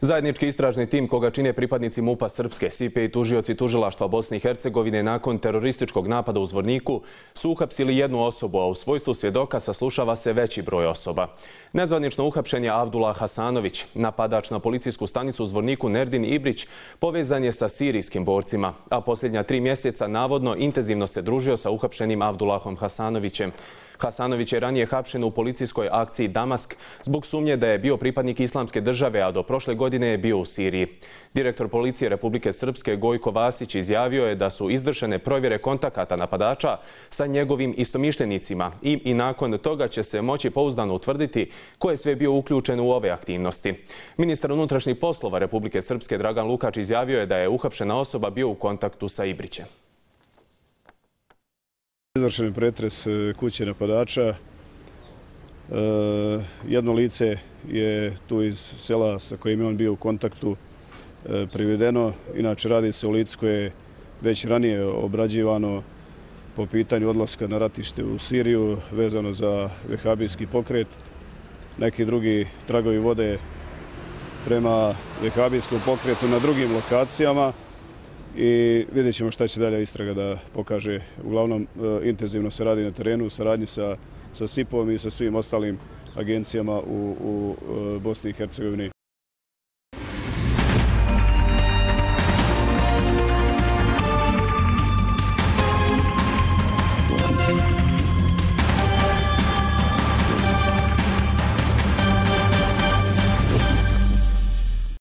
Zajednički istražni tim koga čine pripadnici MUP-a Srpske, SIPE i tužioci tužilaštva Bosne i Hercegovine nakon terorističkog napada u Zvorniku su uhapsili jednu osobu, a u svojstvu svjedoka saslušava se veći broj osoba. Nezvanično uhapšen je Avdullah Hasanović. Napadač na policijsku stanicu u Zvorniku Nerdin Ibrić povezan je sa sirijskim borcima, a posljednja 3 mjeseca navodno intenzivno se družio sa uhapšenim Avdullahom Hasanovićem. Hasanović je ranije hapšen u policijskoj akciji Damask zbog sumnje da je bio pripadnik Islamske države, a do prošle godine je bio u Siriji. Direktor policije Republike Srpske Gojko Vasić izjavio je da su izvršene provjere kontakata napadača sa njegovim istomišljenicima i nakon toga će se moći pouzdano utvrditi ko je sve bio uključen u ove aktivnosti. Ministar unutrašnjih poslova Republike Srpske Dragan Lukač izjavio je da je uhapšena osoba bio u kontaktu sa Ibrićem. Izvršen je pretres kuće napadača. Jedno lice je tu iz sela sa kojim je on bio u kontaktu privedeno. Inače, radi se o licu koje je već ranije obrađivano po pitanju odlaska na ratište u Siriju vezano za vehabijski pokret. Neki drugi tragovi vode prema vehabijskom pokretu na drugim lokacijama. I vidjet ćemo šta će dalja istraga da pokaže. Uglavnom, intenzivno se radi na terenu u saradnji sa SIP-om i sa svim ostalim agencijama u Bosni i Hercegovini.